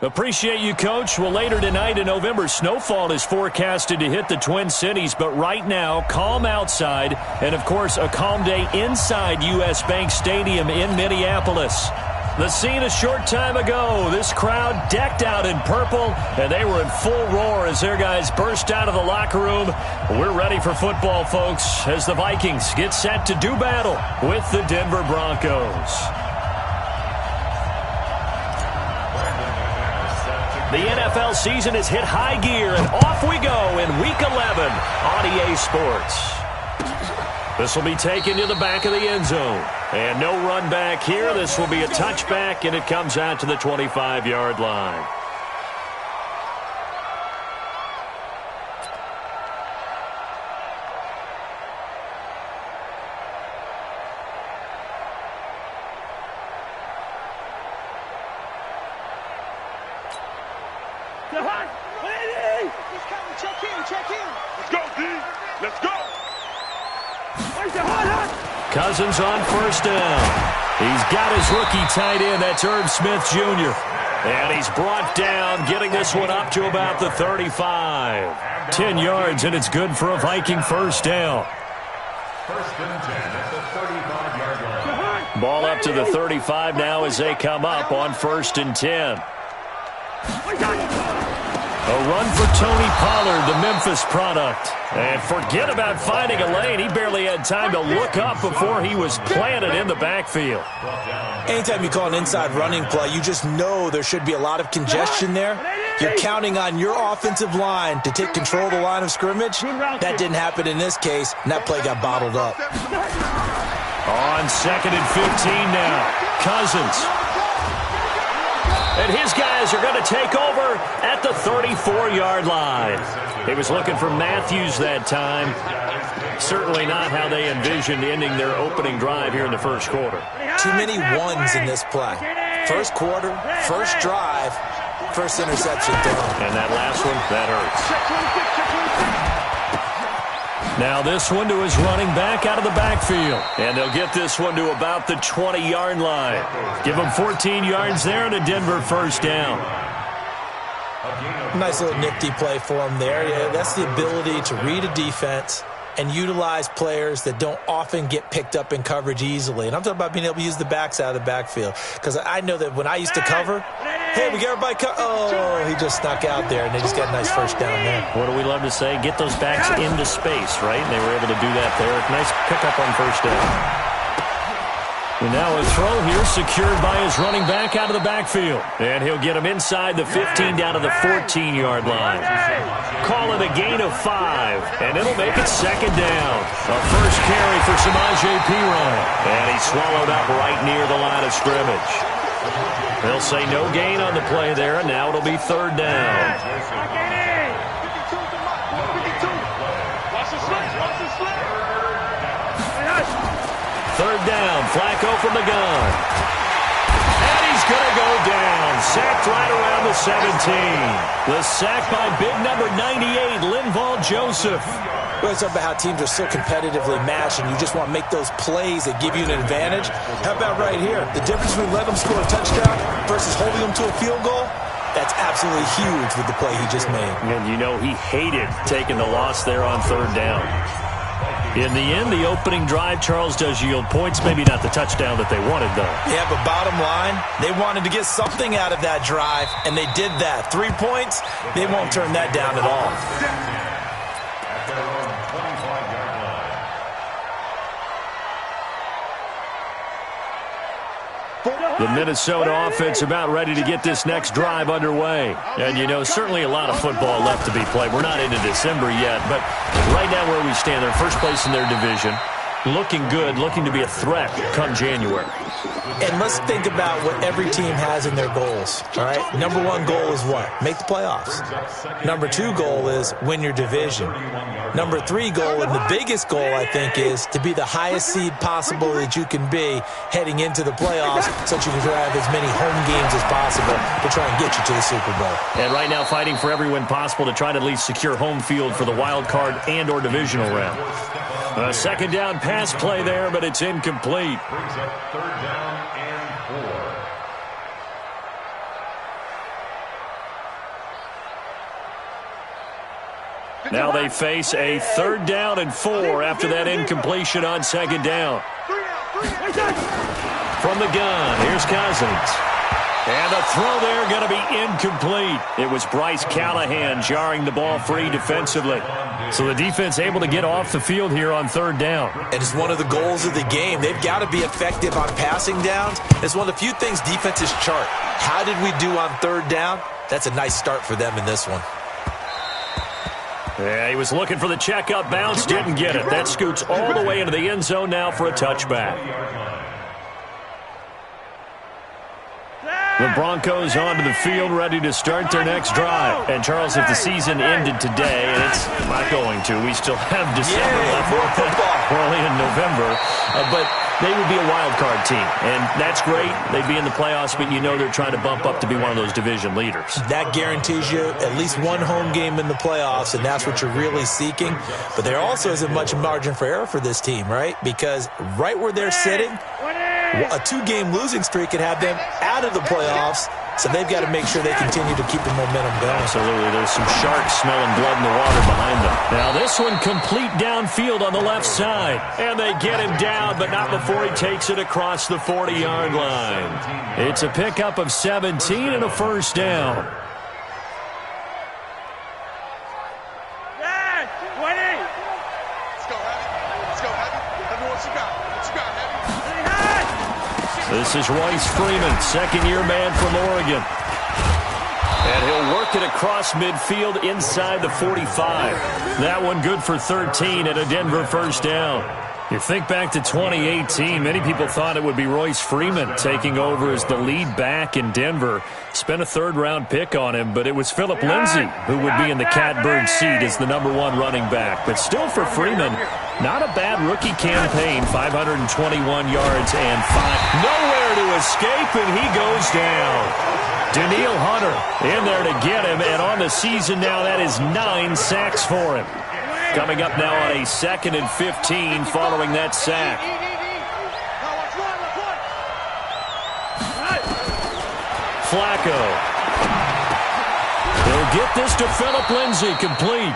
Appreciate you, Coach. Well, later tonight, a November snowfall is forecasted to hit the Twin Cities, but right now, calm outside, and, of course, a calm day inside U.S. Bank Stadium in Minneapolis. The scene a short time ago, this crowd decked out in purple, and they were in full roar as their guys burst out of the locker room. We're ready for football, folks, as the Vikings get set to do battle with the Denver Broncos. The NFL season has hit high gear, and off we go in Week 11 on EA Sports. This will be taken to the back of the end zone. And no run back here. This will be a touchback, and it comes out to the 25-yard line. Cousins on first down. He's got his rookie tight end. That's Irv Smith Jr. And he's brought down, getting this one up to about the 35. 10 yards, and it's good for a Viking first down. First and 10 at the 35-yard line. Ball up to the 35 now as they come up on first and 10. A run for Tony Pollard, the Memphis product. And forget about finding a lane. He barely had time to look up before he was planted in the backfield. Anytime you call an inside running play, you just know there should be a lot of congestion there. You're counting on your offensive line to take control of the line of scrimmage. That didn't happen in this case, and that play got bottled up. On second and 15 now, Cousins. And his guys are going to take over at the 34-yard line. He was looking for Matthews that time. Certainly not how they envisioned ending their opening drive here in the first quarter. Too many ones in this play. First quarter, first drive, first interception thrown. And that last one, that hurts. Now this one to his running back out of the backfield. And they'll get this one to about the 20-yard line. Give them 14 yards there and a Denver first down. Nice little nifty play for him there. Yeah, that's the ability to read a defense and utilize players that don't often get picked up in coverage easily. And I'm talking about being able to use the backs out of the backfield. Because I know that when I used to cover, hey, we got everybody oh, he just snuck out there, and they just got a nice first down there. What do we love to say? Get those backs into space, right? And they were able to do that there. Nice pickup on first down. And now a throw here secured by his running back out of the backfield. And he'll get him inside the 15 down to the 14-yard line. Call it a gain of 5, and it'll make it second down. A first carry for Samaje Perine. And he's swallowed up right near the line of scrimmage. They'll say no gain on the play there, and now it'll be third down. Third down, Flacco from the gun. And he's going to go down. Sacked right around the 17. The sack by big number 98, Linval Joseph. Well, it's about how teams are so competitively matched, and you just want to make those plays that give you an advantage. How about right here? The difference between letting them score a touchdown versus holding them to a field goal, that's absolutely huge with the play he just made. And you know he hated taking the loss there on third down. In the end, the opening drive, Charles, does yield points. Maybe not the touchdown that they wanted, though. Yeah, but bottom line, they wanted to get something out of that drive, and they did that. 3 points, they won't turn that down at all. The Minnesota offense about ready to get this next drive underway. And, you know, certainly a lot of football left to be played. We're not into December yet, but right now where we stand, they're first place in their division. Looking good, looking to be a threat come January. And let's think about what every team has in their goals, all right? Number 1 goal is what? Make the playoffs. Number 2 goal is win your division. Number 3 goal, and the biggest goal, I think, is to be the highest seed possible that you can be heading into the playoffs so that you can have as many home games as possible to try and get you to the Super Bowl. And right now fighting for every win possible to try to at least secure home field for the wild card and or divisional round. A second down pass play there, but it's incomplete. Brings up third down and 4. Now they face a 3rd down and 4 after that incompletion on 2nd down. From the gun, here's Cousins. And the throw there going to be incomplete. It was Bryce Callahan jarring the ball free defensively. So the defense able to get off the field here on 3rd down. And it's one of the goals of the game. They've got to be effective on passing downs. It's one of the few things defenses chart. How did we do on 3rd down? That's a nice start for them in this one. Yeah, he was looking for the checkup bounce, didn't get it. That scoots all the way into the end zone now for a touchback. The Broncos onto the field, ready to start their next drive. And, Charles, if the season ended today, and it's not going to, we still have December left. We're only in November. But they would be a wild card team, and that's great. They'd be in the playoffs, but you know they're trying to bump up to be one of those division leaders. That guarantees you at least one home game in the playoffs, and that's what you're really seeking. But there also isn't much margin for error for this team, right? Because right where they're sitting, a 2-game losing streak could have them out of the playoffs, so they've got to make sure they continue to keep the momentum going. Absolutely. There's some sharks smelling blood in the water behind them. Now this one complete downfield on the left side. And they get him down, but not before he takes it across the 40-yard line. It's a pickup of 17 and a 1st down. This is Royce Freeman, 2nd-year man from Oregon. And he'll work it across midfield inside the 45. That one good for 13 and a Denver 1st down. You think back to 2018, many people thought it would be Royce Freeman taking over as the lead back in Denver. Spent a 3rd-round pick on him, but it was Phillip Lindsay who would be in the catbird seat as the #1 running back. But still for Freeman, not a bad rookie campaign, 521 yards and 5. Nowhere to escape, and he goes down. Danielle Hunter in there to get him, and on the season now, that is 9 sacks for him. Coming up now on a 2nd and 15 following that sack. Flacco. He'll get this to Phillip Lindsay, complete.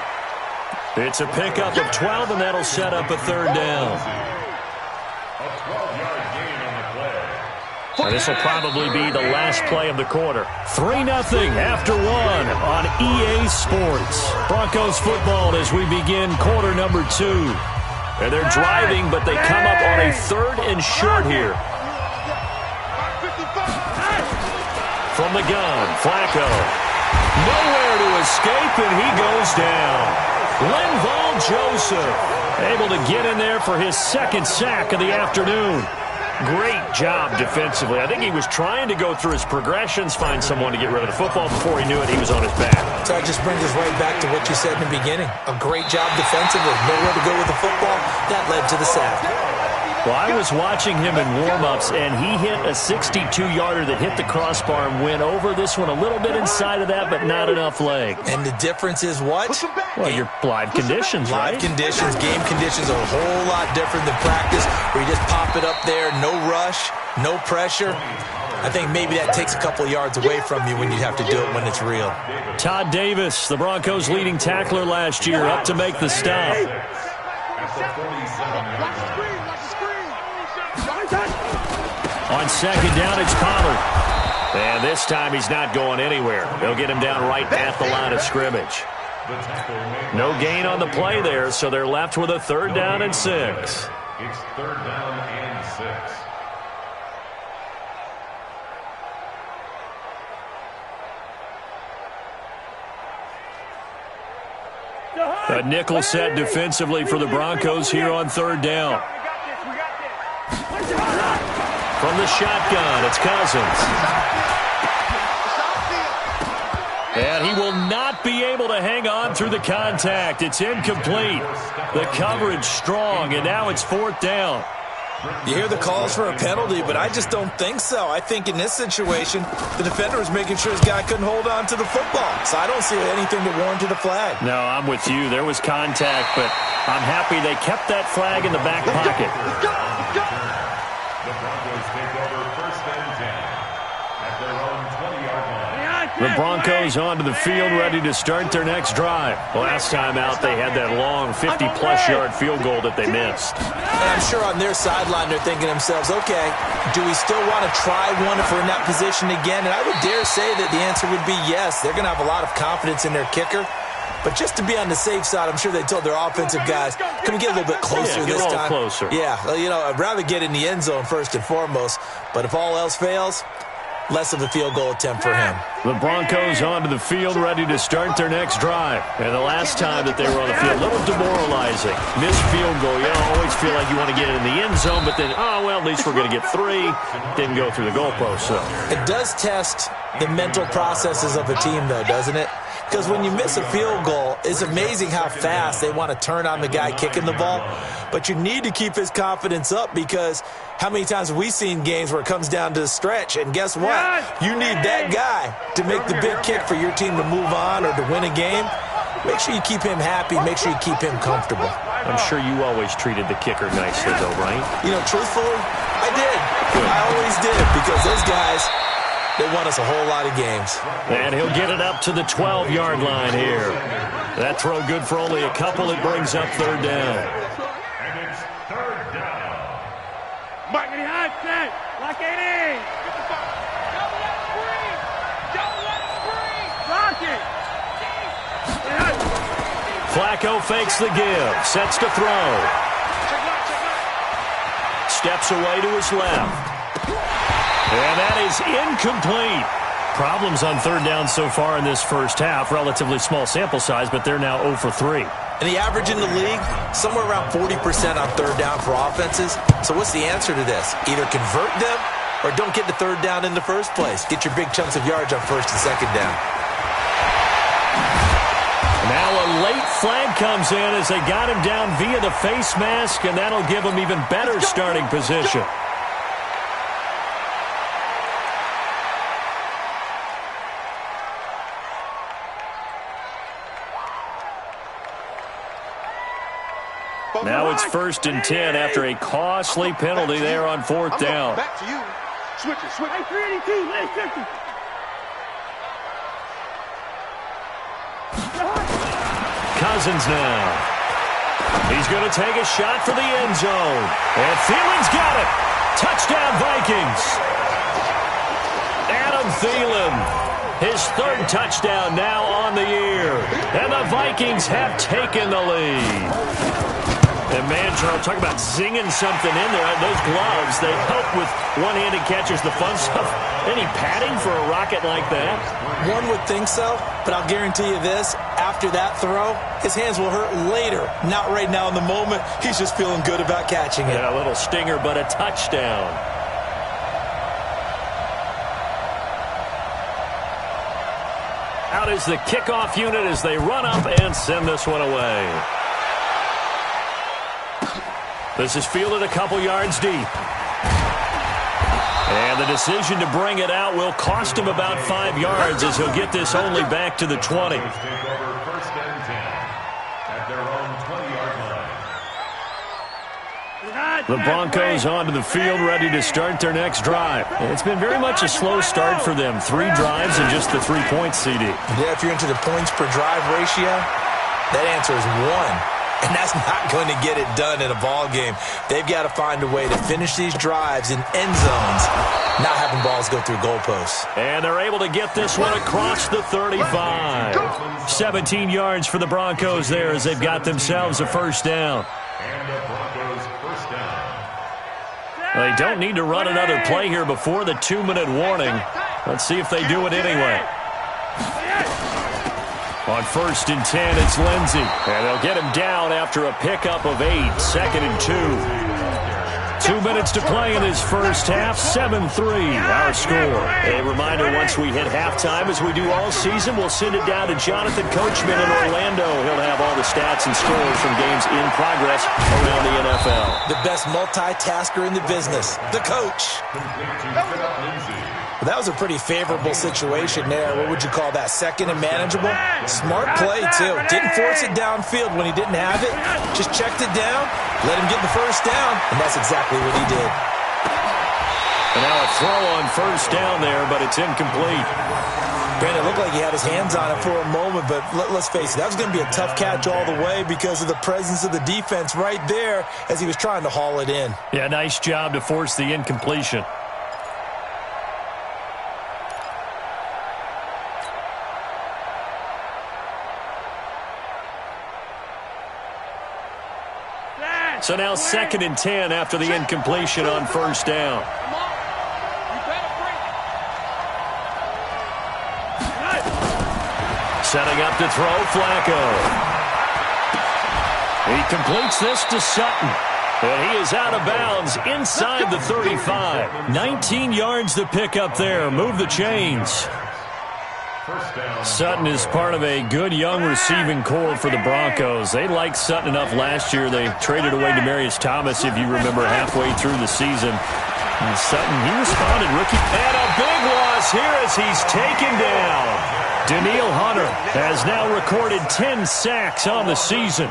It's a pickup of 12, and that'll set up a 3rd down. And this will probably be the last play of the quarter. 3-0 after 1 on EA Sports. Broncos football as we begin quarter number 2. And they're driving, but they come up on a 3rd and short here. From the gun, Flacco. Nowhere to escape, and he goes down. Linval Joseph able to get in there for his 2nd sack of the afternoon. Great job defensively. I think he was trying to go through his progressions, find someone to get rid of the football. Before he knew it, he was on his back. So that just brings us right back to what you said in the beginning. A great job defensively. Nowhere to go with the football. That led to the sack. Well, I was watching him in warm-ups, and he hit a 62-yarder that hit the crossbar and went over. This one a little bit inside of that, but not enough leg. And the difference is what? Well, your live conditions, right? Live conditions, game conditions are a whole lot different than practice, where you just pop it up there, no rush, no pressure. I think maybe that takes a couple of yards away from you when you have to do it when it's real. Todd Davis, the Broncos' leading tackler last year, up to make the stop. On 2nd down, it's Pollard. And this time he's not going anywhere. They'll get him down right at the line of scrimmage. No gain on the play there, so they're left with a 3rd down and 6. It's 3rd down and 6. A nickel set defensively for the Broncos here on 3rd down. From the shotgun, it's Cousins. And he will not be able to hang on through the contact. It's incomplete. The coverage strong, and now it's 4th down. You hear the calls for a penalty, but I just don't think so. I think in this situation, the defender was making sure his guy couldn't hold on to the football. So I don't see anything to warrant a flag. No, I'm with you. There was contact, but I'm happy they kept that flag in the back pocket. The Broncos take over 1st and 10 at their own 20-yard line. The Broncos onto the field, ready to start their next drive. Last time out, they had that long 50-plus yard field goal that they missed. And I'm sure on their sideline, they're thinking to themselves, okay, do we still want to try one if we're in that position again? And I would dare say that the answer would be yes. They're going to have a lot of confidence in their kicker. But just to be on the safe side, I'm sure they told their offensive guys, can we get a little bit closer this time? Closer. Yeah, well, I'd rather get in the end zone first and foremost. But if all else fails, less of a field goal attempt for him. The Broncos onto the field, ready to start their next drive. And the last time that they were on the field, a little demoralizing. Missed field goal. You always feel like you want to get it in the end zone, but then, at least we're going to get 3. Didn't go through the goalpost, so. It does test the mental processes of a team, though, doesn't it? Because when you miss a field goal, it's amazing how fast they want to turn on the guy kicking the ball. But you need to keep his confidence up, because how many times have we seen games where it comes down to the stretch, and guess what? You need that guy to make the big kick for your team to move on or to win a game. Make sure you keep him happy. Make sure you keep him comfortable. I'm sure you always treated the kicker nicely, though, right? Truthfully, I did. I always did, because those guys, they won us a whole lot of games. And he'll get it up to the 12-yard line here. That throw good for only a couple. It brings up third down. And it's third down. Lock it in. Lock it in. Don't let it breathe. Don't let it breathe. Lock it. Flacco fakes the give. Sets to throw. Steps away to his left. And that is incomplete. Problems on third down so far in this first half. Relatively small sample size, but they're now 0 for 3. And the average in the league, somewhere around 40% on third down for offenses. So what's the answer to this? Either convert them or don't get the third down in the first place. Get your big chunks of yards on first and second down. Now a late flag comes in as they got him down via the face mask, and that'll give him even better starting position. Now it's 1st and 10 after a costly penalty there on 4th down. Back to you. Switch it. 382. Let's check it. Cousins now. He's going to take a shot for the end zone. And Thielen's got it. Touchdown, Vikings. Adam Thielen. His 3rd touchdown now on the year. And the Vikings have taken the lead. And, man, Charles, talk about zinging something in there. Those gloves, they help with one-handed catches, the fun stuff. Any padding for a rocket like that? One would think so, but I'll guarantee you this. After that throw, his hands will hurt later. Not right now in the moment. He's just feeling good about catching it. Yeah, a little stinger, but a touchdown. Out is the kickoff unit as they run up and send this one away. This is fielded a couple yards deep. And the decision to bring it out will cost him about 5 yards as he'll get this only back to the 20. Take over 1st and 10 at their own 20-yard line. The Broncos onto the field, ready to start their next drive. It's been very much a slow start for them. 3 drives and just the 3 points, CD. Yeah, if you're into the points per drive ratio, that answer is 1. And that's not going to get it done in a ball game. They've got to find a way to finish these drives in end zones, not having balls go through goalposts. And they're able to get this one across the 35. 17 yards for the Broncos there as they've got themselves a 1st down. And the Broncos 1st down. They don't need to run another play here before the 2-minute warning. Let's see if they do it anyway. On 1st and 10, it's Lindsey. And they'll get him down after a pickup of 8. 2nd and 2. 2 minutes to play in this first half. 7-3, our score. A reminder, once we hit halftime, as we do all season, we'll send it down to Jonathan Coachman in Orlando. He'll have all the stats and scores from games in progress around the NFL. The best multitasker in the business, the coach. Well, that was a pretty favorable situation there. What would you call that? 2nd and manageable? Smart play, too. Didn't force it downfield when he didn't have it. Just checked it down, let him get the 1st down, and that's exactly what he did. And now a throw on 1st down there, but it's incomplete. Brandon, it looked like he had his hands on it for a moment, but let's face it, that was going to be a tough catch all the way because of the presence of the defense right there as he was trying to haul it in. Yeah, nice job to force the incompletion. So now 2nd and 10 after the incompletion on first down. Setting up to throw, Flacco. He completes this to Sutton. And he is out of bounds inside the 35. 19 yards to pick up there. Move the chains. Sutton is part of a good young receiving core for the Broncos. They liked Sutton enough last year. They traded away Demaryius Thomas, if you remember, halfway through the season. And Sutton, he responded, rookie. And a big loss here as he's taken down. Danielle Hunter has now recorded 10 sacks on the season.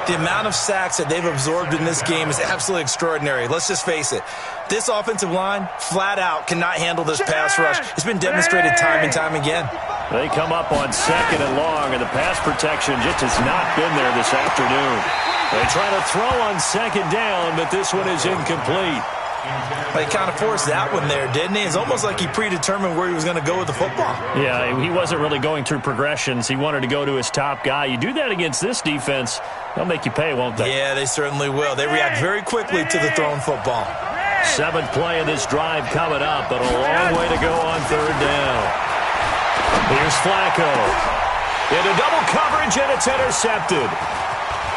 The amount of sacks that they've absorbed in this game is absolutely extraordinary. Let's just face it. This offensive line, flat out, cannot handle this pass rush. It's been demonstrated time and time again. They come up on 2nd and long, and the pass protection just has not been there this afternoon. They try to throw on 2nd down, but this one is incomplete. He kind of forced that one there, didn't he? It's almost like he predetermined where he was going to go with the football. Yeah, he wasn't really going through progressions. He wanted to go to his top guy. You do that against this defense, they'll make you pay, won't they? Yeah, they certainly will. They react very quickly to the thrown football. 7th play of this drive coming up, but a long way to go on 3rd down. Here's Flacco. Into double coverage, and it's intercepted.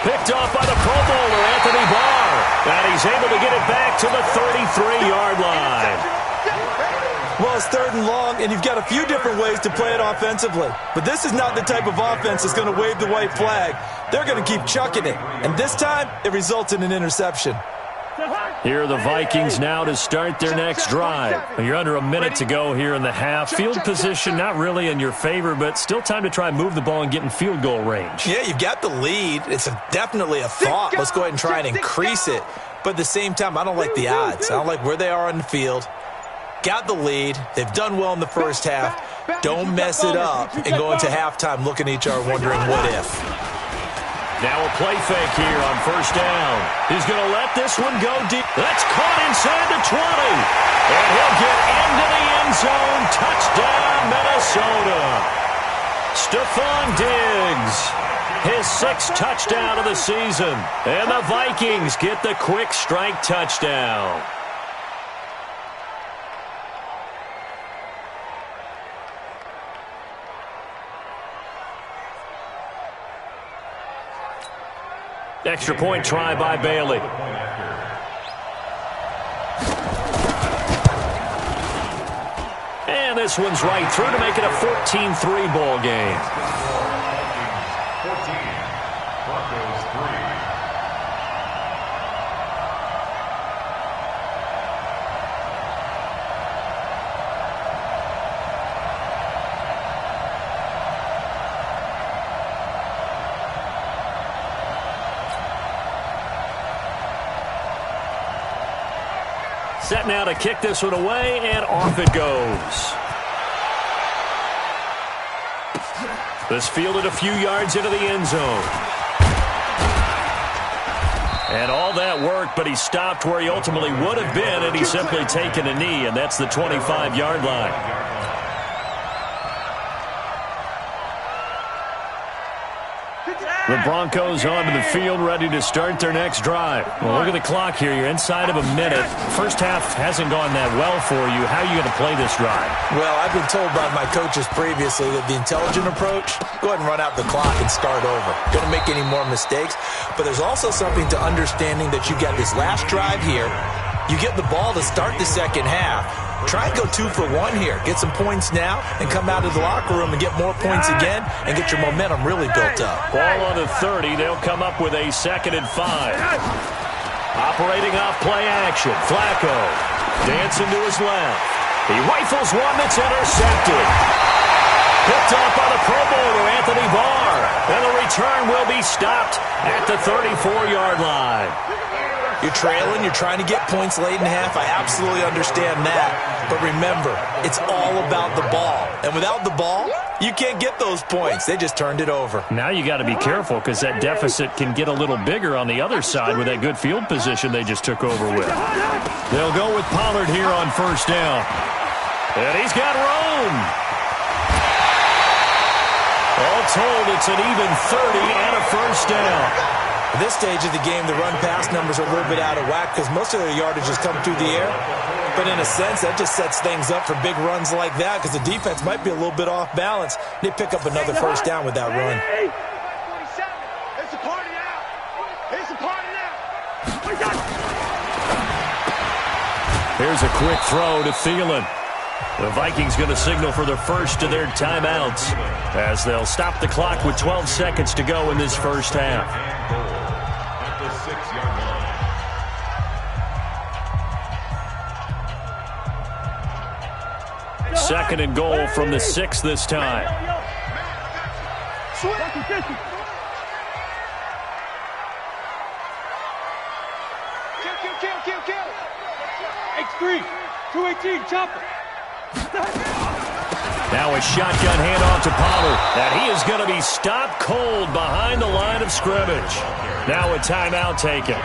Picked off by the Pro Bowler, Anthony Barr. And he's able to get it back to the 33-yard line. Well, it's 3rd and long, and you've got a few different ways to play it offensively. But this is not the type of offense that's going to wave the white flag. They're going to keep chucking it. And this time, it results in an interception. Here are the Vikings now to start their next drive. You're under a minute to go here in the half. Field position not really in your favor, but still time to try and move the ball and get in field goal range. Yeah, you've got the lead. It's definitely a thought. Let's go ahead and try and increase it. But at the same time, I don't like the odds. I don't like where they are on the field. Got the lead. They've done well in the first half. Don't mess it up and go into halftime looking at each other wondering what if. Now a play fake here on 1st down. He's going to let this one go deep. That's caught inside the 20. And he'll get into the end zone. Touchdown, Minnesota. Stephon Diggs, his 6th touchdown of the season. And the Vikings get the quick strike touchdown. Extra point try by Bailey. And this one's right through to make it a 14-3 ball game. 14, Broncos 3. Set now to kick this one away, and off it goes. This fielded a few yards into the end zone. And all that worked, but he stopped where he ultimately would have been, and he's simply taken a knee, and that's the 25-yard line. The Broncos onto the field, ready to start their next drive. Well, look at the clock here. You're inside of a minute. First half hasn't gone that well for you. How are you going to play this drive? Well, I've been told by my coaches previously that the intelligent approach, go ahead and run out the clock and start over. Don't make any more mistakes. But there's also something to understanding that you got this last drive here. You get the ball to start the second half. Try and go 2 for 1 here. Get some points now and come out of the locker room and get more points again and get your momentum really built up. Ball on the 30. They'll come up with a 2nd and 5. Operating off play action. Flacco dancing to his left. He rifles one that's intercepted. Picked off by the Pro Bowler, Anthony Barr. And the return will be stopped at the 34-yard line. You're trailing, you're trying to get points late in half. I absolutely understand that. But remember, it's all about the ball. And without the ball, you can't get those points. They just turned it over. Now you got to be careful because that deficit can get a little bigger on the other side with that good field position they just took over with. They'll go with Pollard here on first down. And he's got room. All told, it's an even 30 and a first down. At this stage of the game, the run-pass numbers are a little bit out of whack because most of their yardage has come through the air. But in a sense, that just sets things up for big runs like that because the defense might be a little bit off balance. They pick up another first down with that run. It's a party now. It's a party now. Here's a quick throw to Thielen. The Vikings going to signal for the first of their timeouts as they'll stop the clock with 12 seconds to go in this first half. At the 6-yard line. Second and goal from the 6 this time. Kill. X3, 218, chopper. Now a shotgun handoff to Pollard. And he is going to be stopped cold behind the line of scrimmage. Now a timeout taken.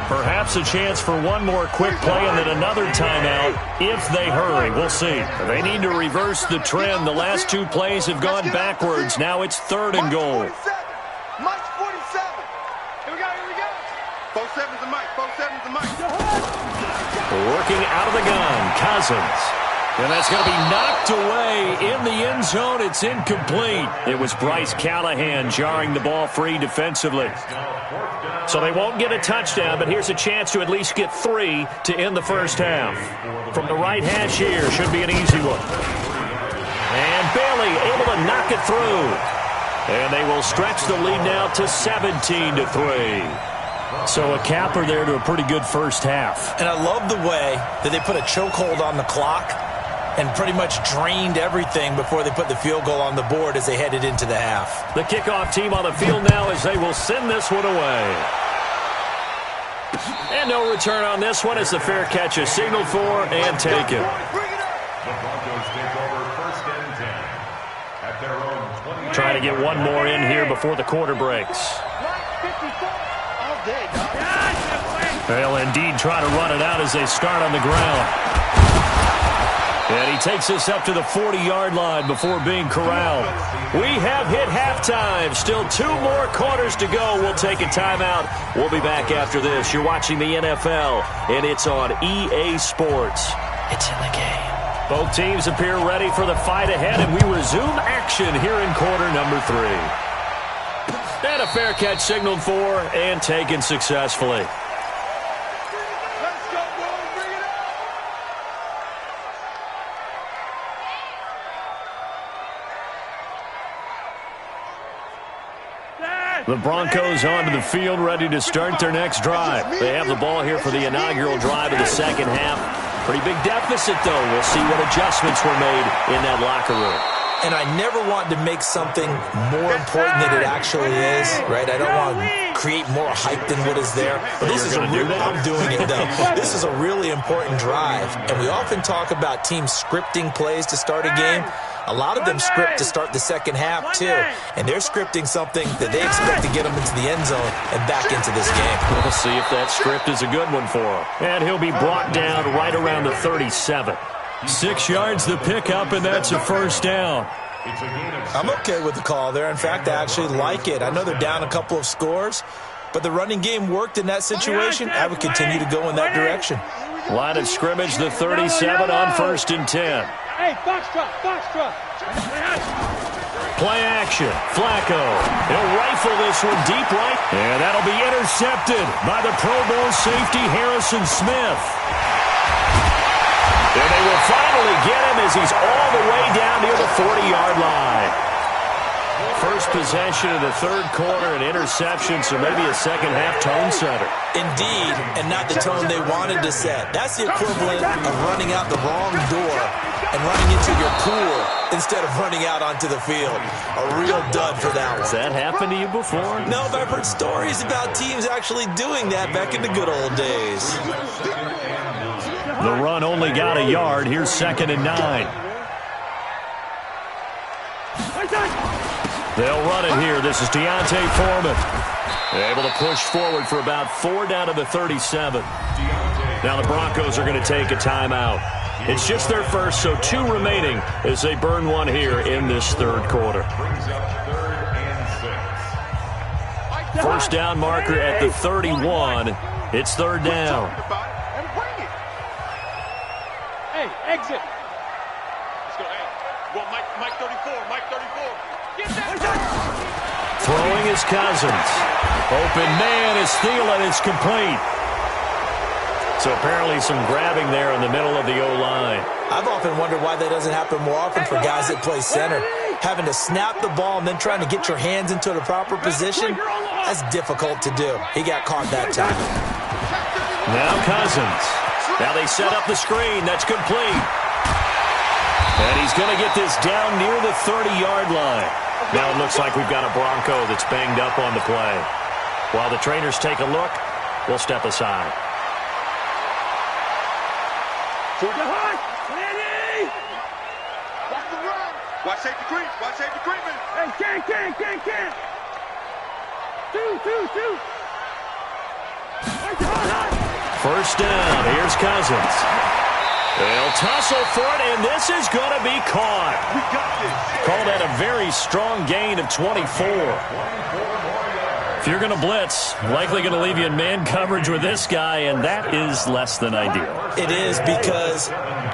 Perhaps a chance for one more quick play and then another timeout if they hurry. We'll see. They need to reverse the trend. The last two plays have gone backwards. Now it's third and goal. Mike 47. Here we go. 47's the mic. 47's the mic. Working out of the gun, Cousins. And that's going to be knocked away in the end zone. It's incomplete. It was Bryce Callahan jarring the ball free defensively. So they won't get a touchdown, but here's a chance to at least get 3 to end the first half. From the right hash here, should be an easy one. And Bailey able to knock it through. And they will stretch the lead now to 17-3. So a capper there to a pretty good first half. And I love the way that they put a chokehold on the clock and pretty much drained everything before they put the field goal on the board as they headed into the half. The kickoff team on the field now as they will send this one away. And no return on this one as the fair catch is signaled for and taken. The Broncos take over first and 10 at their own 20. Trying to get one more in here before the quarter breaks. They'll indeed try to run it out as they start on the ground. And he takes us up to the 40-yard line before being corralled. We have hit halftime. Still 2 more quarters to go. We'll take a timeout. We'll be back after this. You're watching the NFL, and it's on EA Sports. It's in the game. Both teams appear ready for the fight ahead, and we resume action here in quarter number 3. And a fair catch signaled for and taken successfully. The Broncos onto the field, ready to start their next drive. They have the ball here for the inaugural drive of the second half. Pretty big deficit, though. We'll see what adjustments were made in that locker room. And I never want to make something more important than it actually is, right? I don't want to create more hype than what is there. But this is I'm doing it, though. This is a really important drive. And we often talk about teams scripting plays to start a game. A lot of them script to start the second half, too. And they're scripting something that they expect to get them into the end zone and back into this game. We'll see if that script is a good one for him. And he'll be brought down right around the 37. 6 yards the pickup, and that's a first down. I'm okay with the call there. In fact, I actually like it. I know they're down a couple of scores, but the running game worked in that situation. I would continue to go in that direction. Line of scrimmage, the 37 on first and 10. Hey, foxtrot. Play action. Flacco. He'll rifle this one deep right. And that'll be intercepted by the Pro Bowl safety Harrison Smith. And they will finally get him as he's all the way down near the 40-yard line. First possession of the third quarter, an interception, so maybe a second-half tone setter. Indeed, and not the tone they wanted to set. That's the equivalent of running out the wrong door and running into your pool instead of running out onto the field. A real dud for that one. Has that happened to you before? No, but I've heard stories about teams actually doing that back in the good old days. The run only got a yard. Here's 2nd and 9. They'll run it here. This is Deontay Foreman. Able to push forward for about 4 down to the 37. Now the Broncos are going to take a timeout. It's just their first, so 2 remaining as they burn one here in this third quarter. First down marker at the 31. It's 3rd down. Hey, exit. Let's go. Hey, well, Mike 34. Mike 34. Get that. Throwing is Cousins. Open man is Thielen. It's complete. So apparently some grabbing there in the middle of the O-line. I've often wondered why that doesn't happen more often for guys that play center. Having to snap the ball and then trying to get your hands into the proper position, that's difficult to do. He got caught that time. Now Cousins. Now they set up the screen. That's complete. And he's going to get this down near the 30-yard line. Now it looks like we've got a Bronco that's banged up on the play. While the trainers take a look, we'll step aside. Watch the run. Watch safety creep. Watch safety creeping. Hey, can't. 2. First down. Here's Cousins. They'll tussle for it, and this is going to be caught. We got this. Called at a very strong gain of 24. If you're going to blitz, likely going to leave you in man coverage with this guy, and that is less than ideal. It is, because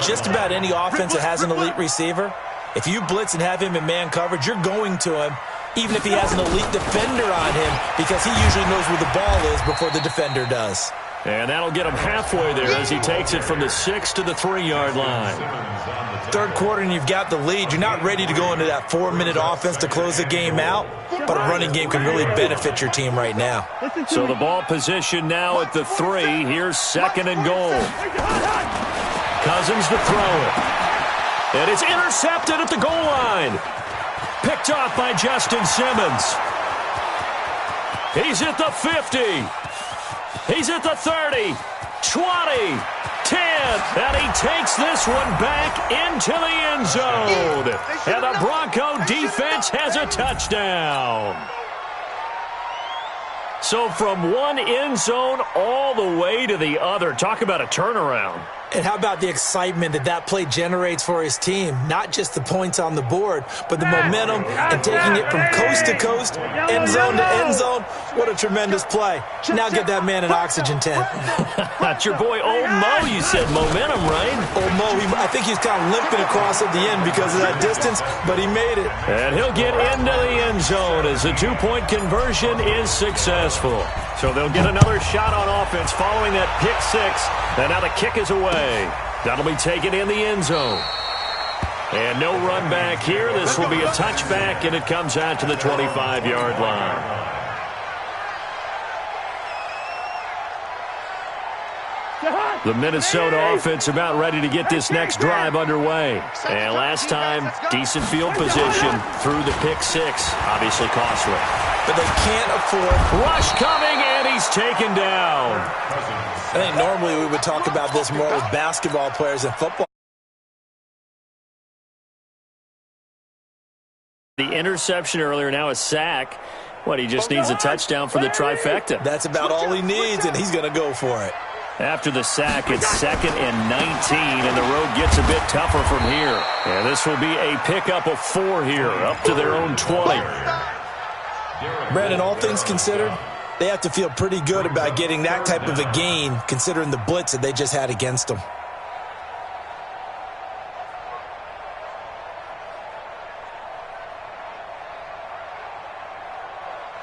just about any offense that has an elite receiver, if you blitz and have him in man coverage, you're going to him, even if he has an elite defender on him, because he usually knows where the ball is before the defender does. And that'll get him halfway there as he takes it from the 6 to the 3-yard line. Third quarter and you've got the lead. You're not ready to go into that 4-minute offense to close the game out, but a running game can really benefit your team right now. So the ball position now at the 3. Here's 2nd and goal. Cousins to throw it. And it's intercepted at the goal line. Picked off by Justin Simmons. He's at the 50. He's at the 30, 20, 10, and he takes this one back into the end zone. And the Bronco defense has a touchdown. So from one end zone all the way to the other. Talk about a turnaround. And how about the excitement that that play generates for his team? Not just the points on the board, but the momentum and taking it from coast to coast, end zone to end zone. What a tremendous play. Now get that man an oxygen tent. That's your boy Old Mo. You said momentum, right? Old Mo, I think he's kind of limping across at the end because of that distance, but he made it. And he'll get into the end zone as the 2-point conversion is successful. So they'll get another shot on offense following that pick 6. And now the kick is away. That'll be taken in the end zone. And no run back here. This will be a touchback, and it comes out to the 25-yard line. The Minnesota offense about ready to get this next drive underway. And last time, decent field position through the pick 6. Obviously costly. But they can't afford. Rush coming, and he's taken down. I think normally we would talk about this more with basketball players than football. The interception earlier, now a sack. What, he just needs a touchdown for the trifecta. That's about all he needs, and he's going to go for it. After the sack, it's 2nd and 19, and the road gets a bit tougher from here. And this will be a pickup of 4 here, up to their own 20. Brandon, all things considered, they have to feel pretty good about getting that type of a gain, considering the blitz that they just had against them.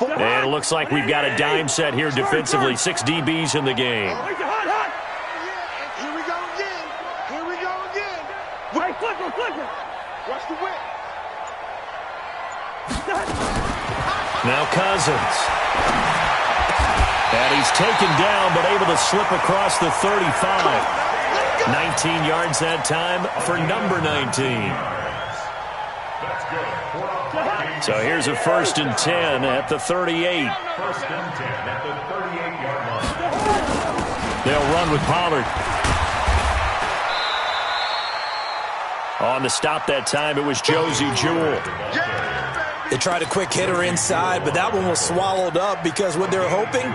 And it looks like we've got a dime set here defensively. 6 DBs in the game. Here we go again. Here we go again. Wait, flicker. Watch the whip. Now Cousins. And he's taken down, but able to slip across the 35. 19 yards that time for number 19. So here's a 1st and 10 at the 38. 1st and 10 at the 38-yard line. They'll run with Pollard. On the stop that time, it was Josie Jewell. They tried a quick hitter inside, but that one was swallowed up because what they're hoping,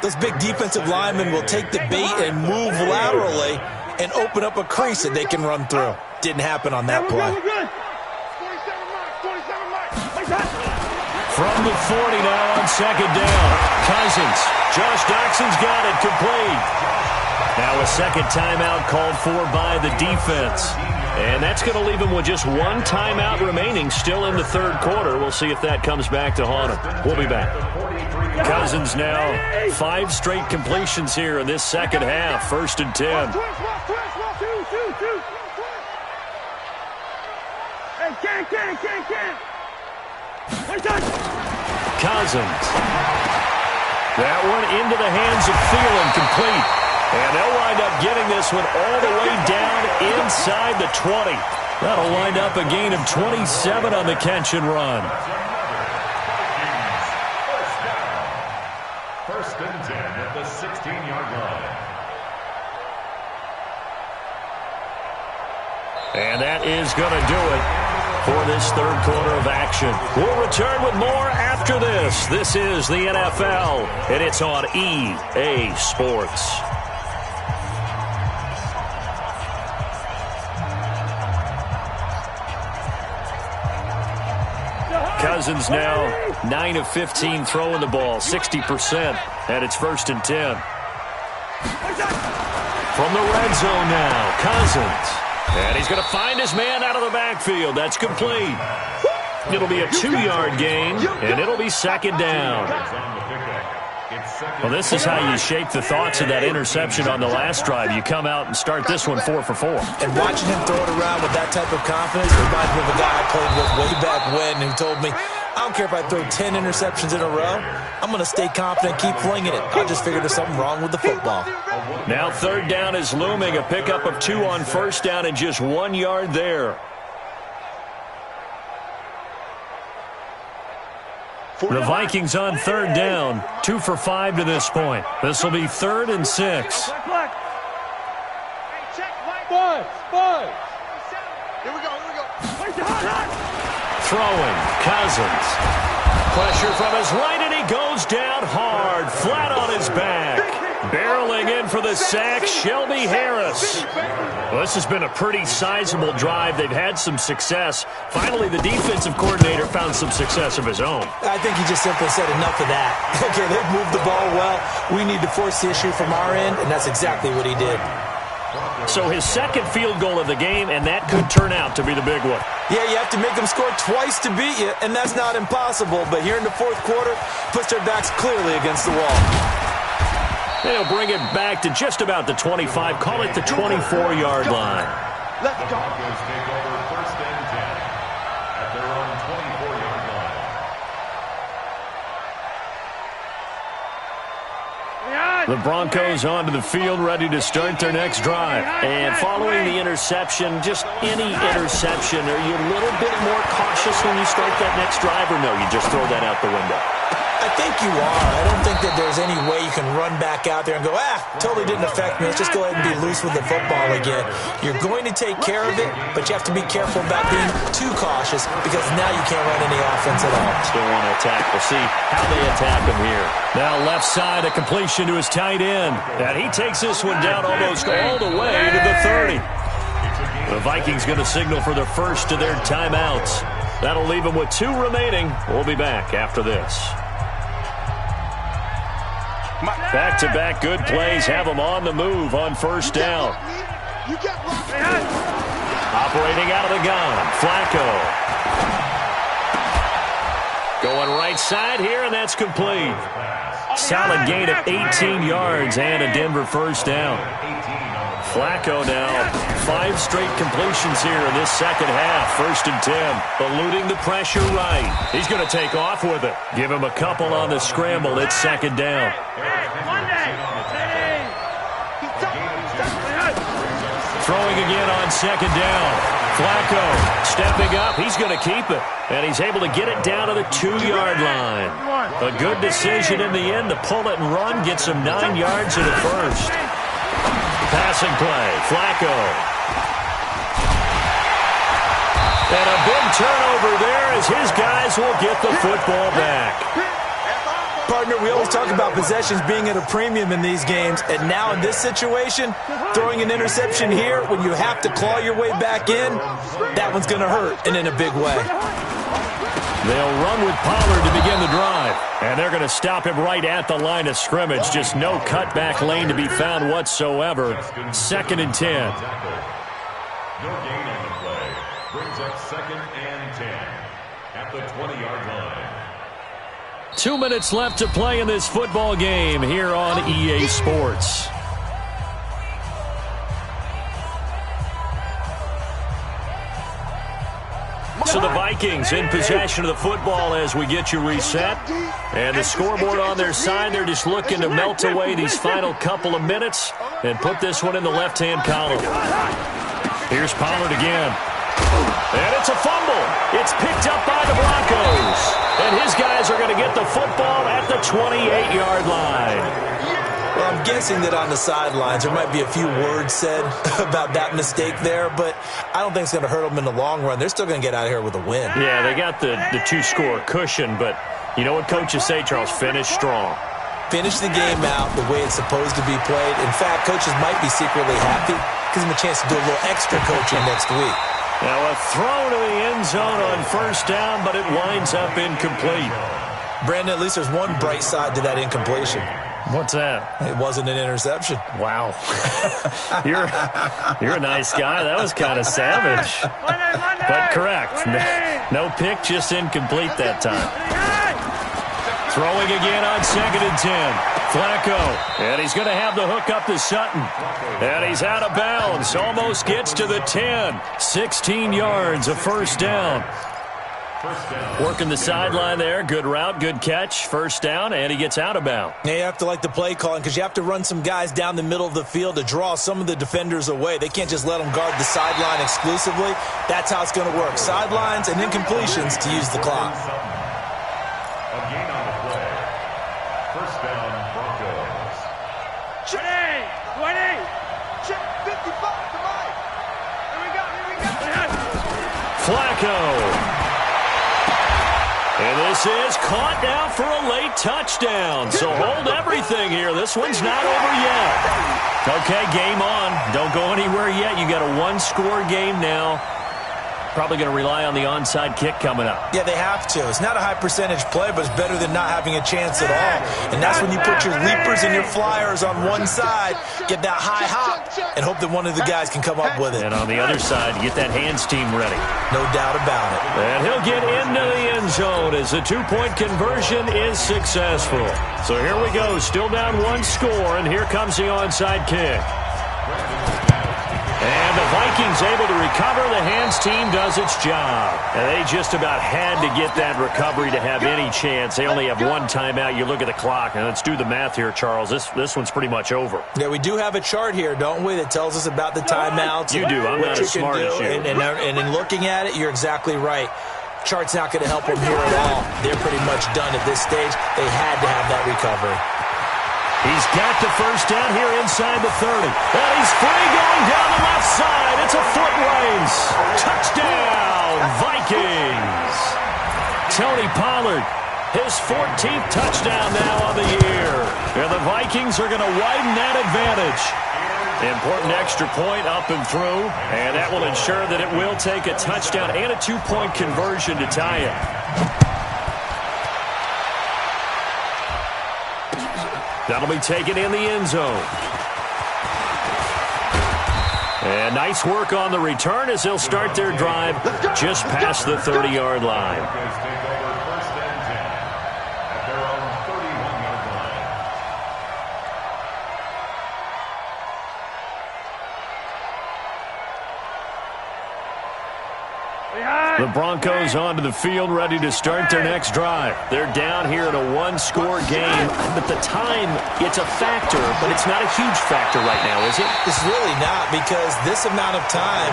those big defensive linemen will take the bait and move laterally and open up a crease that they can run through. Didn't happen on that play. From the 40 now on 2nd down. Cousins. Josh Doxson's got it complete. Now a 2nd timeout called for by the defense. And that's going to leave him with just 1 timeout remaining still in the 3rd quarter. We'll see if that comes back to haunt him. We'll be back. Cousins now 5 straight completions here in this 2nd half. 1st and 10. Cousins. That one into the hands of Thielen, complete. And they'll wind up getting this one all the way down inside the 20. That'll wind up a gain of 27 on the catch and run. 1st and 10 at the 16-yard line. And that is going to do it for this 3rd quarter of action. We'll return with more after this. This is the NFL, and it's on EA Sports. Cousins now 9 of 15 throwing the ball, 60%, and it's 1st and 10. From the red zone now, Cousins. And he's going to find his man out of the backfield. That's complete. It'll be a 2-yard gain, and it'll be 2nd down. Well, this is how you shape the thoughts of that interception on the last drive. You come out and start this one 4 for 4. And watching him throw it around with that type of confidence reminds me of a guy I played with way back when who told me, I don't care if I throw 10 interceptions in a row. I'm going to stay confident, keep flinging it. I just figured there's something wrong with the football. Now 3rd down is looming. A pickup of 2 on 1st down and just 1 yard there. The Vikings on 3rd down, 2 for 5 to this point. This will be 3rd and 6. Throwing, Cousins. Pressure from his right, and he goes down hard, flat on his back. Barreling in for the sack, Shelby Harris. Well, this has been a pretty sizable drive. They've had some success. Finally, the defensive coordinator found some success of his own. I think he just simply said enough of that. Okay, they've moved the ball well. We need to force the issue from our end, and that's exactly what he did. So his 2nd field goal of the game, and that could turn out to be the big one. Yeah, you have to make them score twice to beat you, and that's not impossible. But here in the 4th quarter, puts their backs clearly against the wall. They'll bring it back to just about the 25. Call it the 24-yard line. The Broncos take over 1st and 10 at their own 24-yard line. The Broncos onto the field, ready to start their next drive. And following the interception, just any interception, are you a little bit more cautious when you start that next drive, or no, you just throw that out the window? I think you are. I don't think that there's any way you can run back out there and go, totally didn't affect me. Let's just go ahead and be loose with the football again. You're going to take care of it, but you have to be careful about being too cautious because now you can't run any offense at all. Still want to attack. We'll see how they attack him here. Now left side, a completion to his tight end. And he takes this one down almost all the way to the 30. The Vikings going to signal for the first of their timeouts. That'll leave them with 2 remaining. We'll be back after this. Back-to-back good plays have them on the move on 1st down. Operating out of the gun, Flacco. Going right side here, and that's complete. Solid gain of 18 yards and a Denver 1st down. Flacco now 5 straight completions here in this second half. 1st and 10. Eluding the pressure right. He's going to take off with it. Give him a couple on the scramble. It's 2nd down. Throwing again on 2nd down. Flacco stepping up. He's going to keep it. And he's able to get it down to the 2-yard line. A good decision in the end to pull it and run. Gets him 9 yards in the first. Passing play. Flacco. And a big turnover there as his guys will get the football back. Partner, we always talk about possessions being at a premium in these games, and now in this situation, throwing an interception here when you have to claw your way back in, that one's going to hurt, and in a big way. They'll run with Pollard to begin the drive, and they're going to stop him right at the line of scrimmage. Just no cutback lane to be found whatsoever. 2nd and 10. No gain on the play. Brings up 2nd and 10 at the 20-yard line. 2 minutes left to play in this football game here on EA Sports. So the Vikings in possession of the football as we get you reset. And the scoreboard on their side, they're just looking to melt away these final couple of minutes and put this one in the left-hand column. Here's Pollard again. And it's a fumble. It's picked up by the Broncos. And his guys are going to get the football at the 28-yard line. Well, I'm guessing that on the sidelines there might be a few words said about that mistake there, but I don't think it's going to hurt them in the long run. They're still going to get out of here with a win. Yeah, they got the 2-score cushion, but you know what coaches say, Charles? Finish strong. Finish the game out the way it's supposed to be played. In fact, coaches might be secretly happy. Gives them a chance to do a little extra coaching next week. Now a throw to the end zone on 1st down, but it winds up incomplete. Brandon, at least there's one bright side to that incompletion. What's that? It wasn't an interception. Wow. You're a nice guy. That was kind of savage. But correct. No pick, just incomplete that time. Throwing again on 2nd and 10. Flacco. And he's going to have the hook up to Sutton. And he's out of bounds. Almost gets to the 10. 16 yards, a 1st down. Working the sideline there. Good route, good catch. 1st down, and he gets out of bounds. Yeah, you have to like the play calling because you have to run some guys down the middle of the field to draw some of the defenders away. They can't just let them guard the sideline exclusively. That's how it's going to work. Sidelines and incompletions to use the clock. A gain on the play. 1st down, Broncos. 20, 55 to Mike. Here we go. Flacco. And this is caught now for a late touchdown. So hold everything here. This one's not over yet. Okay, game on. Don't go anywhere yet. You got a 1-score game now. Probably going to rely on the onside kick coming up. Yeah, they have to. It's not a high percentage play, but it's better than not having a chance at all. And that's when you put your leapers and your flyers on one side, get that high hop, and hope that one of the guys can come up with it. And on the other side, get that hands team ready. No doubt about it. And he'll get into the end zone as the 2-point conversion is successful. So here we go. Still down 1 score, and here comes the onside kick. And the Vikings able to recover. The hands team does its job. And they just about had to get that recovery to have any chance. They only have 1 timeout. You look at the clock, and let's do the math here, Charles. This one's pretty much over. Yeah, we do have a chart here, don't we, that tells us about the timeouts. You do. I'm not as smart as you. And in looking at it, you're exactly right. Chart's not going to help them here at all. They're pretty much done at this stage. They had to have that recovery. He's got the 1st down here inside the 30. And he's free going down the left side. It's a foot race. Touchdown, Vikings. Tony Pollard, his 14th touchdown now on the year. And the Vikings are going to widen that advantage. Important extra point up and through. And that will ensure that it will take a touchdown and a 2-point conversion to tie it. That'll be taken in the end zone. And nice work on the return as they'll start their drive just past the 30-yard line. The Broncos onto the field, ready to start their next drive. They're down here in a one-score game, but the time, it's a factor, but it's not a huge factor right now, is it? It's really not, because this amount of time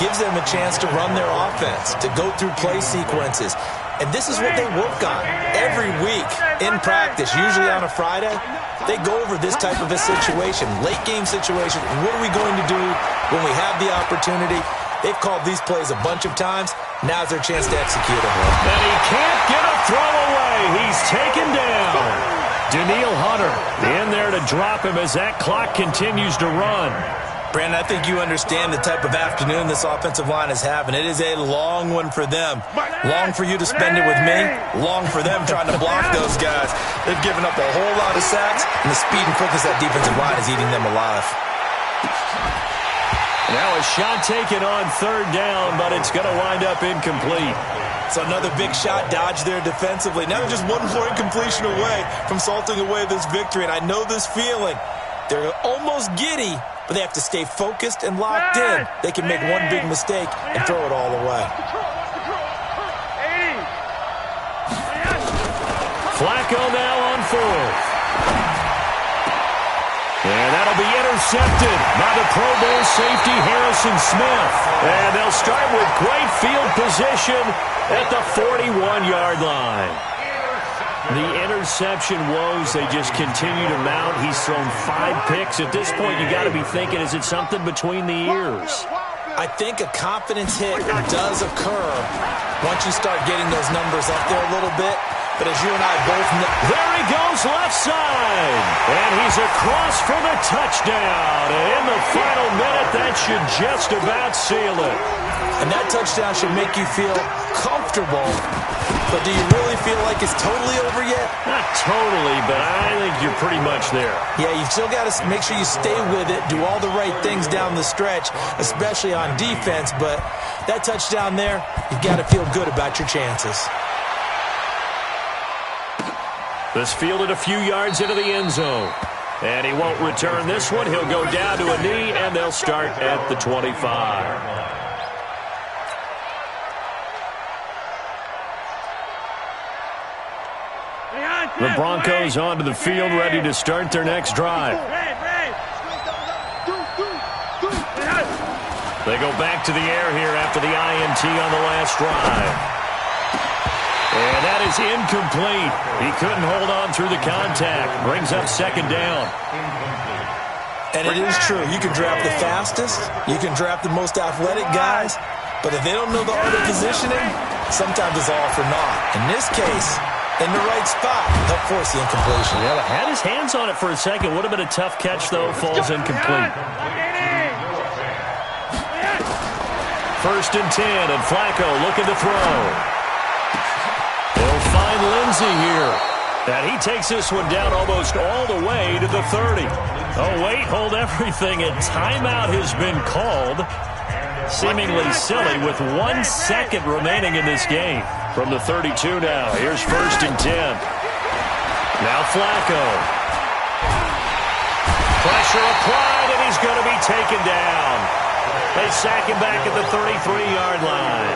gives them a chance to run their offense, to go through play sequences. And this is what they work on every week in practice, usually on a Friday. They go over this type of a situation, late game situation. What are we going to do when we have the opportunity? They've called these plays a bunch of times. Now's their chance to execute them. And he can't get a throw away. He's taken down. Danielle Hunter in there to drop him as that clock continues to run. Brandon, I think you understand the type of afternoon this offensive line is having. It is a long one for them. Long for you to spend it with me. Long for them trying to block those guys. They've given up a whole lot of sacks, and the speed and quickness of that defensive line is eating them alive. Now a shot taken on third down, but it's going to wind up incomplete. So another big shot dodged there defensively. Now they're just one more incompletion away from salting away this victory, and I know this feeling. They're almost giddy, but they have to stay focused and locked in. They can make one big mistake and throw it all away. Flacco now on fourth. And that'll be intercepted by the Pro Bowl safety Harrison Smith. And they'll start with great field position at the 41-yard line. The interception woes, they just continue to mount. He's thrown 5 picks. At this point, you got to be thinking, is it something between the ears? I think a confidence hit does occur once you start getting those numbers up there a little bit. But as you and I both know, there he goes left side. And he's across for the touchdown. And in the final minute, that should just about seal it. And that touchdown should make you feel comfortable. But do you really feel like it's totally over yet? Not totally, but I think you're pretty much there. Yeah, you've still got to make sure you stay with it, do all the right things down the stretch, especially on defense. But that touchdown there, you've got to feel good about your chances. This fielded a few yards into the end zone. And he won't return this one. He'll go down to a knee, and they'll start at the 25. The Broncos onto the field, ready to start their next drive. They go back to the air here after the INT on the last drive. And that is incomplete. He couldn't hold on through the contact. Brings up second down. And it is true. You can draft the fastest. You can draft the most athletic guys. But if they don't know the art of positioning, sometimes it's all for naught. In this case, in the right spot, help force the incompletion. Yeah, had his hands on it for a second. Would have been a tough catch, though. Falls incomplete. 1st and 10, and Flacco looking to throw. They'll find Lindsey here. And he takes this one down almost all the way to the 30. Oh, wait, hold everything. A timeout has been called. Seemingly silly with 1 second remaining in this game. From the 32 now. Here's 1st and 10. Now Flacco. Pressure applied, and he's going to be taken down. They sack him back at the 33-yard line.